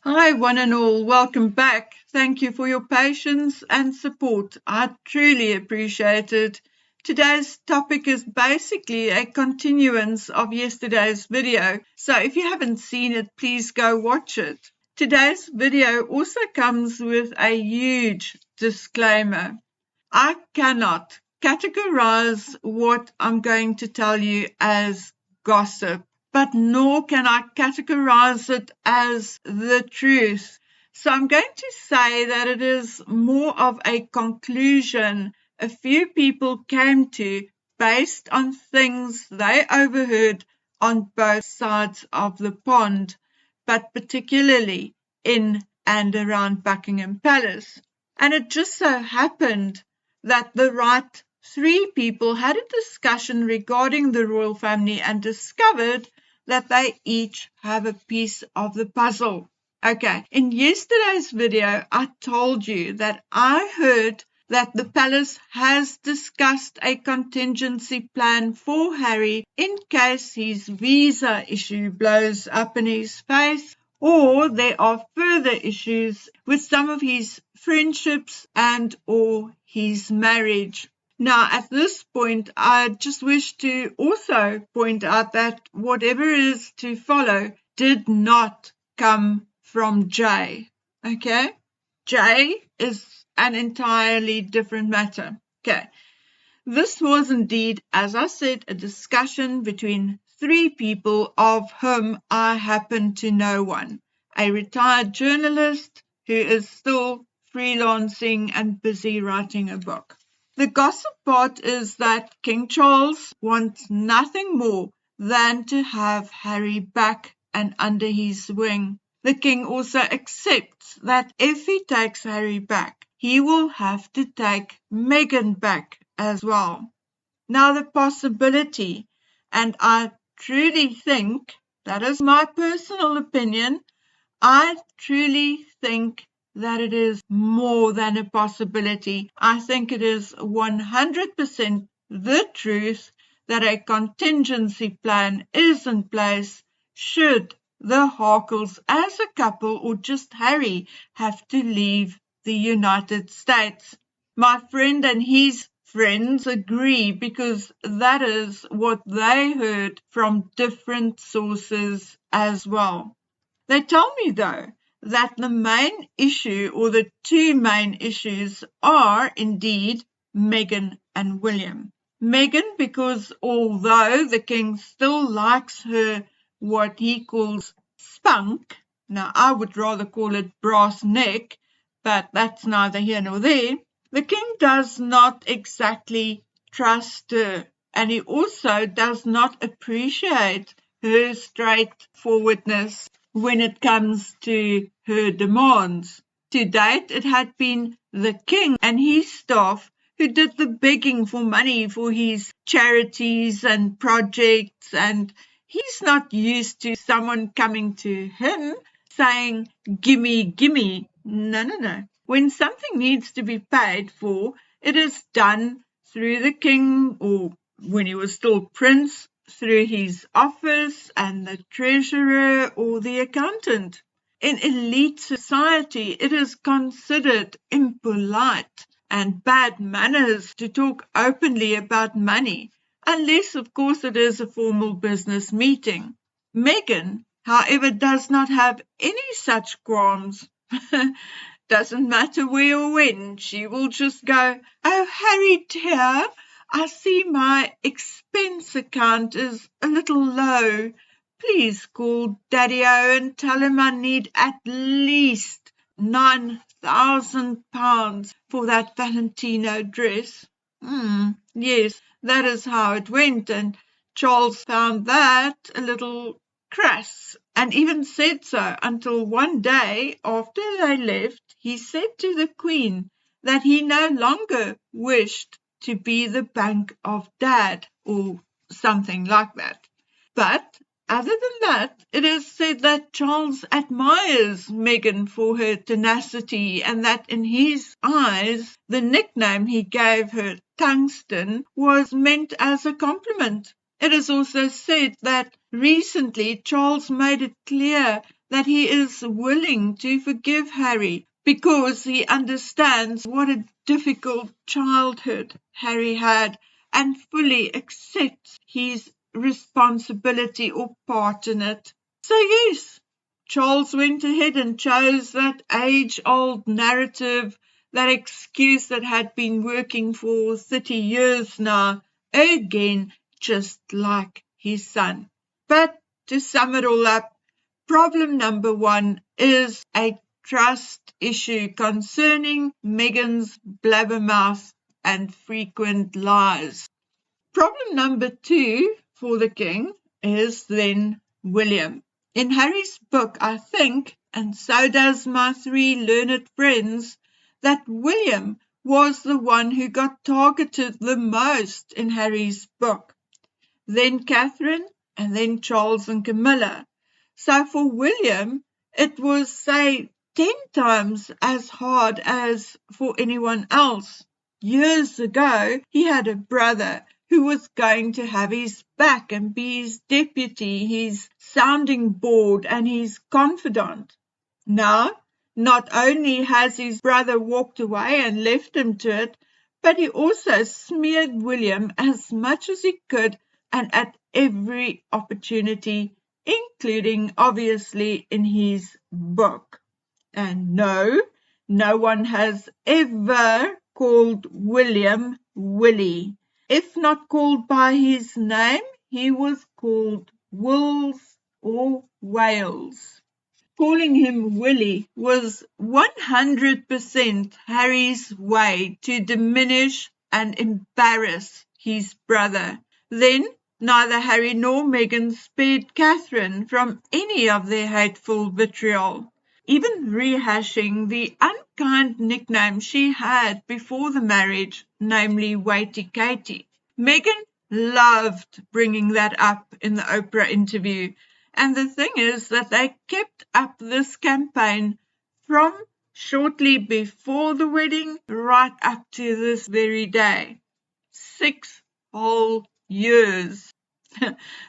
Hi, one and all. Welcome back. Thank you for your patience and support. I truly appreciate it. Today's topic is basically a continuance of yesterday's video. So if you haven't seen it, please go watch it. Today's video also comes with a huge disclaimer. I cannot categorize what I'm going to tell you as gossip, but nor can I categorize it as the truth. So I'm going to say that it is more of a conclusion a few people came to based on things they overheard on both sides of the pond, but particularly in and around Buckingham Palace. And it just so happened that the right three people had a discussion regarding the royal family and discovered that they each have a piece of the puzzle. Okay, in yesterday's video, I told you that I heard that the palace has discussed a contingency plan for Harry in case his visa issue blows up in his face, or there are further issues with some of his friendships and or his marriage. Now, at this point, I just wish to also point out that whatever is to follow did not come from Jay. Okay? Jay is an entirely different matter. Okay. This was indeed, as I said, a discussion between three people of whom I happen to know one. A retired journalist who is still freelancing and busy writing a book. The gossip part is that King Charles wants nothing more than to have Harry back and under his wing. The king also accepts that if he takes Harry back, he will have to take Meghan back as well. Now the possibility, and I truly think, that is my personal opinion, I truly think that it is more than a possibility. I think it is 100% the truth that a contingency plan is in place should the Markles as a couple or just Harry have to leave the United States. My friend and his friends agree because that is what they heard from different sources as well. They tell me, though, that the main issue or the two main issues are indeed Meghan and William. Meghan, because although the king still likes her what he calls spunk, now I would rather call it brass neck, but that's neither here nor there, the king does not exactly trust her, and he also does not appreciate her straightforwardness when it comes to her demands. To date, it had been the king and his staff who did the begging for money for his charities and projects, and he's not used to someone coming to him saying, gimme, gimme. No. When something needs to be paid for, it is done through the king, or when he was still prince, through his office and the treasurer or the accountant. In elite society, it is considered impolite and bad manners to talk openly about money, unless, of course, it is a formal business meeting. Meghan, however, does not have any such qualms. Doesn't matter where or when, she will just go, "Oh, Harry dear, I see my expense account is a little low. Please call Daddy-O and tell him I need at least £9,000 for that Valentino dress." Yes, that is how it went, and Charles found that a little crass, and even said so until one day after they left, he said to the Queen that he no longer wished to be the bank of Dad, or something like that. But other than that, it is said that Charles admires Meghan for her tenacity, and that in his eyes, the nickname he gave her, Tungsten, was meant as a compliment. It is also said that recently Charles made it clear that he is willing to forgive Harry because he understands what a difficult childhood Harry had and fully accepts his responsibility or part in it. So yes, Charles went ahead and chose that age-old narrative, that excuse that had been working for 30 years now, again, just like his son. But to sum it all up, problem number one is a trust issue concerning Meghan's blabbermouth and frequent lies. Problem number two for the king is then William. In Harry's book, I think, and so does my three learned friends, that William was the one who got targeted the most in Harry's book. Then Catherine, and then Charles and Camilla. So for William, it was, say, 10 times as hard as for anyone else. Years ago, he had a brother who was going to have his back and be his deputy, his sounding board, and his confidant. Now, not only has his brother walked away and left him to it, but he also smeared William as much as he could and at every opportunity, including obviously in his book. And no one has ever called William Willie. If not called by his name, he was called Wills or Wales. Calling him Willie was 100% Harry's way to diminish and embarrass his brother. Then neither Harry nor Meghan spared Catherine from any of their hateful vitriol, even rehashing the unkind nickname she had before the marriage, namely Waity Katie. Meghan loved bringing that up in the Oprah interview, and the thing is that they kept up this campaign from shortly before the wedding right up to this very day. 6 whole years.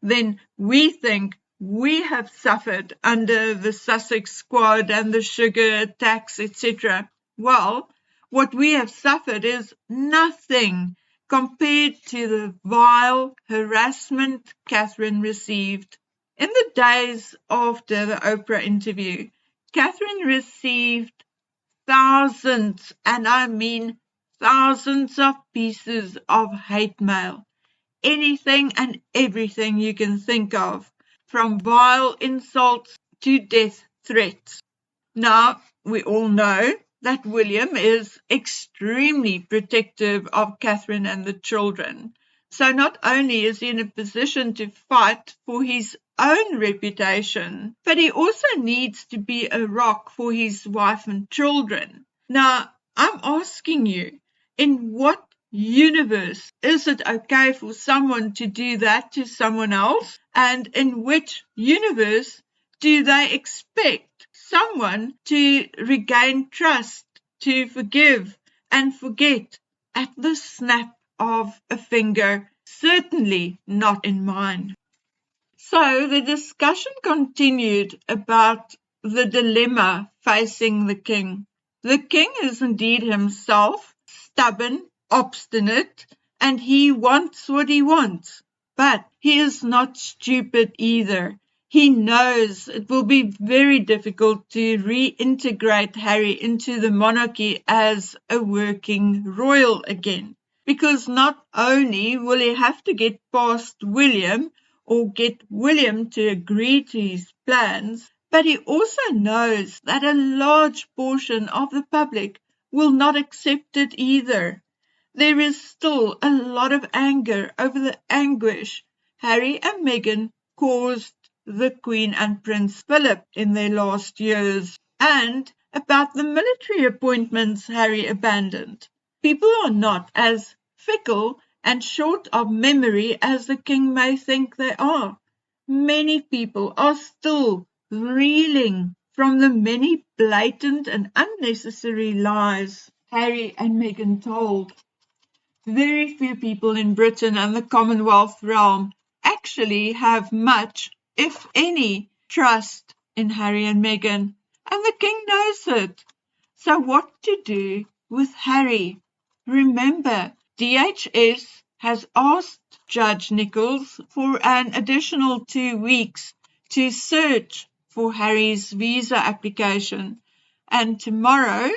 Then we think we have suffered under the Sussex squad and the sugar attacks, etc. Well, what we have suffered is nothing compared to the vile harassment Catherine received. In the days after the Oprah interview, Catherine received thousands, and I mean thousands of pieces of hate mail. Anything and everything you can think of, from vile insults to death threats. Now, we all know that William is extremely protective of Catherine and the children. So not only is he in a position to fight for his own reputation, but he also needs to be a rock for his wife and children. Now, I'm asking you, in what universe is it okay for someone to do that to someone else? And in which universe do they expect someone to regain trust, to forgive and forget at the snap of a finger? Certainly not in mine. So the discussion continued about the dilemma facing the king. The king is indeed himself stubborn, obstinate, and he wants what he wants. But he is not stupid either. He knows it will be very difficult to reintegrate Harry into the monarchy as a working royal again, because not only will he have to get past William or get William to agree to his plans, but he also knows that a large portion of the public will not accept it either. There is still a lot of anger over the anguish Harry and Meghan caused the Queen and Prince Philip in their last years, and about the military appointments Harry abandoned. People are not as fickle and short of memory as the king may think they are. Many people are still reeling from the many blatant and unnecessary lies Harry and Meghan told. Very few people in Britain and the Commonwealth realm actually have much, if any, trust in Harry and Meghan, and the king knows it. So what to do with Harry? Remember, DHS has asked Judge Nichols for an additional 2 weeks to search for Harry's visa application, and tomorrow,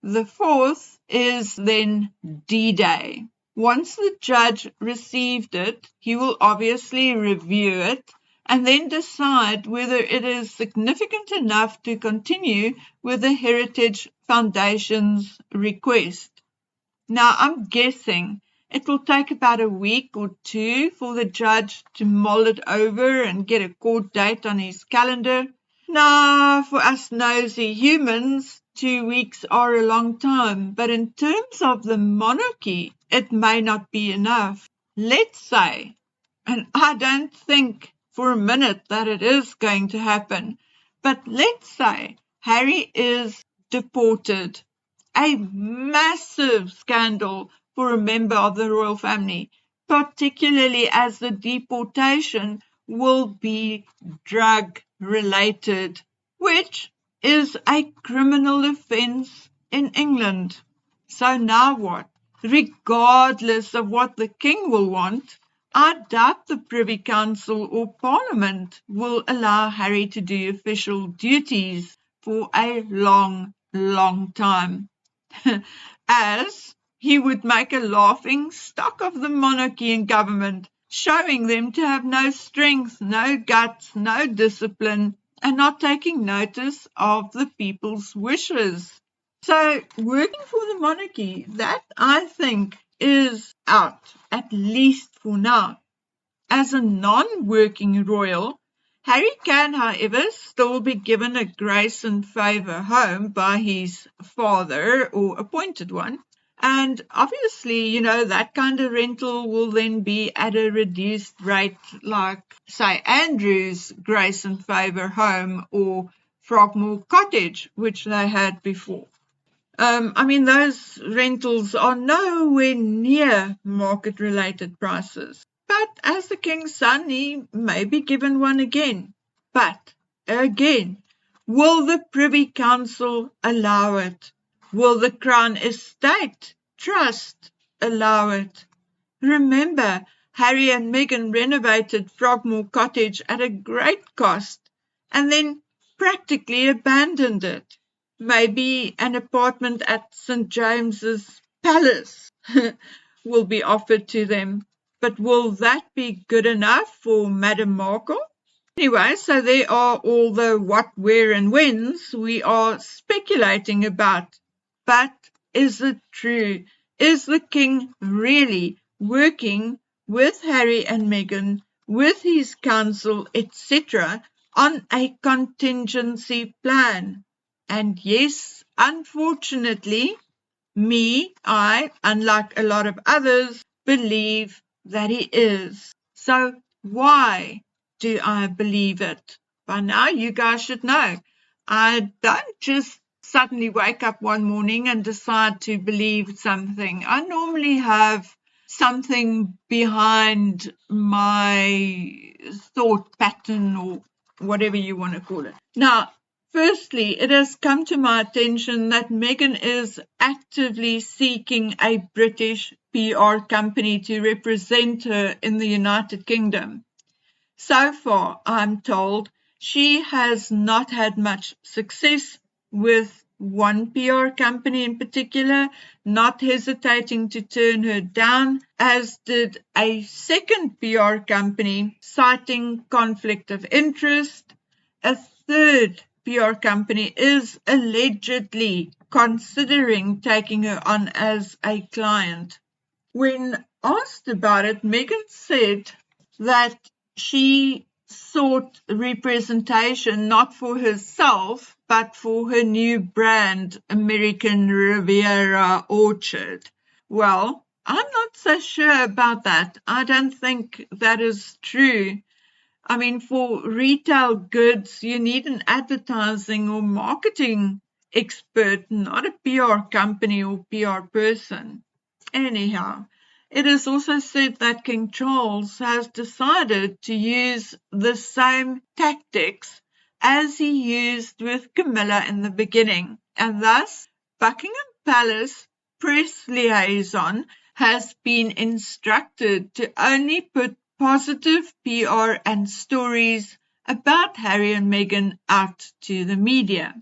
the 4th, is then D-Day. Once the judge received it, he will obviously review it and then decide whether it is significant enough to continue with the Heritage Foundation's request. Now, I'm guessing it will take about a week or two for the judge to mull it over and get a court date on his calendar. Now, for us nosy humans, 2 weeks are a long time, but in terms of the monarchy, it may not be enough. Let's say, and I don't think for a minute that it is going to happen, but let's say Harry is deported. A massive scandal for a member of the royal family, particularly as the deportation will be drug-related, which is a criminal offence in England. So now what? Regardless of what the king will want, I doubt the Privy Council or Parliament will allow Harry to do official duties for a long, long time, as he would make a laughing stock of the monarchy and government, showing them to have no strength, no guts, no discipline, and not taking notice of the people's wishes. So working for the monarchy, that I think is out, at least for now. As a non-working royal, Harry can, however, still be given a grace and favour home by his father or appointed one. And obviously, that kind of rental will then be at a reduced rate, like, say, Andrew's grace and favour home or Frogmore Cottage, which they had before. Those rentals are nowhere near market-related prices. But as the king's son, he may be given one again. But, again, will the Privy Council allow it? Will the Crown Estate Trust allow it? Remember, Harry and Meghan renovated Frogmore Cottage at a great cost and then practically abandoned it. Maybe an apartment at St. James's Palace will be offered to them. But will that be good enough for Madame Markle? Anyway, so there are all the what, where, and whens we are speculating about. But is it true? Is the king really working with Harry and Meghan, with his council, etc., on a contingency plan? And yes, unfortunately, I, unlike a lot of others, believe that he is. So why do I believe it? By now, you guys should know. I don't just suddenly wake up one morning and decide to believe something. I normally have something behind my thought pattern or whatever you want to call it. Now, firstly, it has come to my attention that Meghan is actively seeking a British PR company to represent her in the United Kingdom. So far, I'm told, she has not had much success with one PR company in particular, not hesitating to turn her down, as did a second PR company, citing conflict of interest. A third PR company is allegedly considering taking her on as a client. When asked about it, Meghan said that she sought representation not for herself, but for her new brand, American Riviera Orchard. Well, I'm not so sure about that. I don't think that is true. For retail goods, you need an advertising or marketing expert, not a PR company or PR person. Anyhow, it is also said that King Charles has decided to use the same tactics as he used with Camilla in the beginning, and thus Buckingham Palace press liaison has been instructed to only put positive PR and stories about Harry and Meghan out to the media.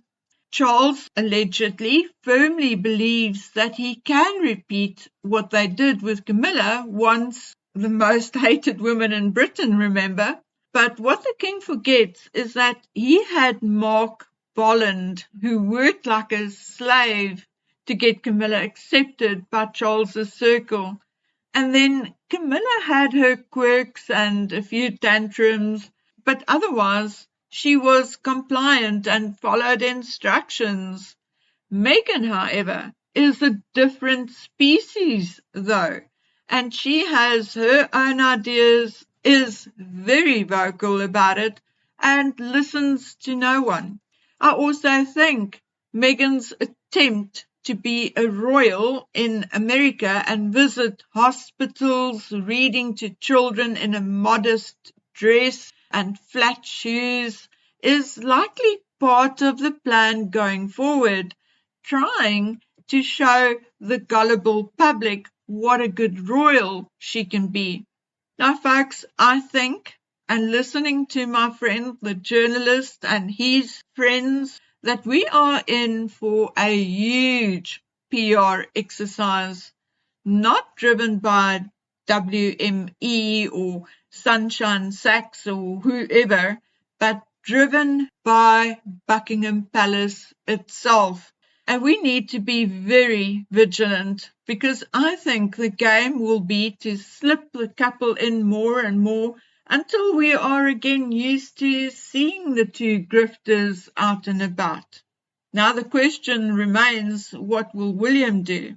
Charles allegedly firmly believes that he can repeat what they did with Camilla, once the most hated woman in Britain, remember? But what the king forgets is that he had Mark Bolland, who worked like a slave to get Camilla accepted by Charles's circle. And then Camilla had her quirks and a few tantrums, but otherwise she was compliant and followed instructions. Meghan, however, is a different species, though, and she has her own ideas, is very vocal about it, and listens to no one. I also think Meghan's attempt to be a royal in America and visit hospitals, reading to children in a modest dress and flat shoes is likely part of the plan going forward, trying to show the gullible public what a good royal she can be. Now, folks, I think, and listening to my friend, the journalist, and his friends, that we are in for a huge PR exercise, not driven by WME or Sunshine Sachs or whoever, but driven by Buckingham Palace itself. And we need to be very vigilant, because I think the game will be to slip the couple in more and more until we are again used to seeing the two grifters out and about. Now the question remains, what will William do?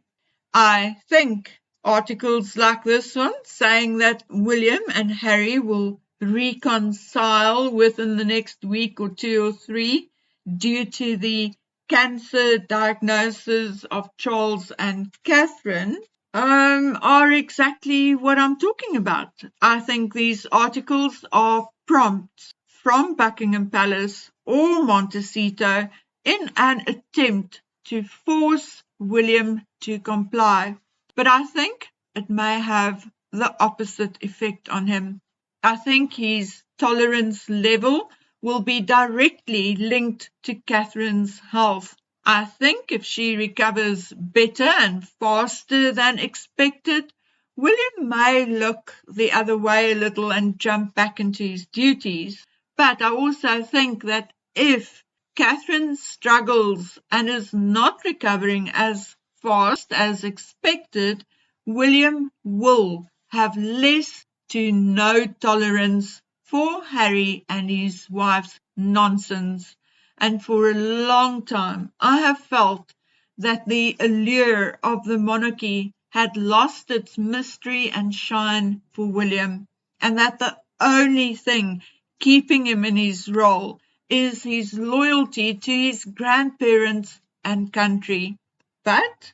I think articles like this one saying that William and Harry will reconcile within the next week or 2 or 3 due to the cancer diagnosis of Charles and Catherine are exactly what I'm talking about. I think these articles are prompts from Buckingham Palace or Montecito in an attempt to force William to comply. But I think it may have the opposite effect on him. I think his tolerance level will be directly linked to Catherine's health. I think if she recovers better and faster than expected, William may look the other way a little and jump back into his duties. But I also think that if Catherine struggles and is not recovering as fast as expected, William will have less to no tolerance for Harry and his wife's nonsense. And for a long time, I have felt that the allure of the monarchy had lost its mystery and shine for William, and that the only thing keeping him in his role is his loyalty to his grandparents and country. But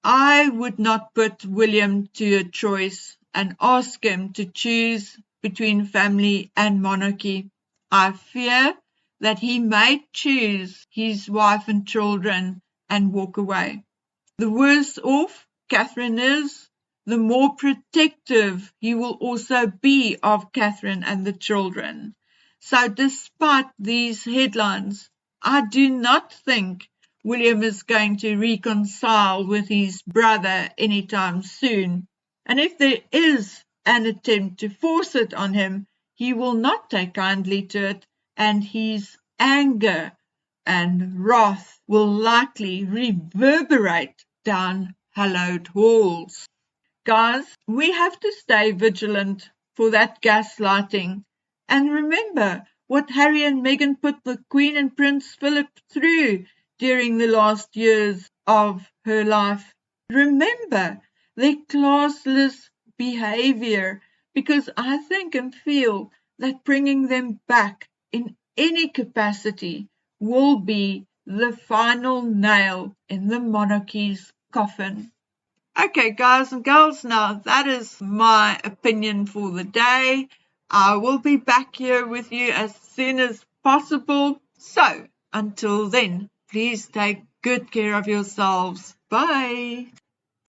I would not put William to a choice and ask him to choose between family and monarchy. I fear that he may choose his wife and children and walk away. The worse off Catherine is, the more protective he will also be of Catherine and the children. So despite these headlines, I do not think William is going to reconcile with his brother anytime soon. And if there is an attempt to force it on him, he will not take kindly to it, and his anger and wrath will likely reverberate down hallowed halls. Guys, we have to stay vigilant for that gaslighting. And remember what Harry and Meghan put the Queen and Prince Philip through during the last years of her life. Remember their classless behavior, because I think and feel that bringing them back in any capacity will be the final nail in the monarchy's coffin. Okay, guys and girls, now that is my opinion for the day. I will be back here with you as soon as possible. So, until then, please take good care of yourselves. Bye.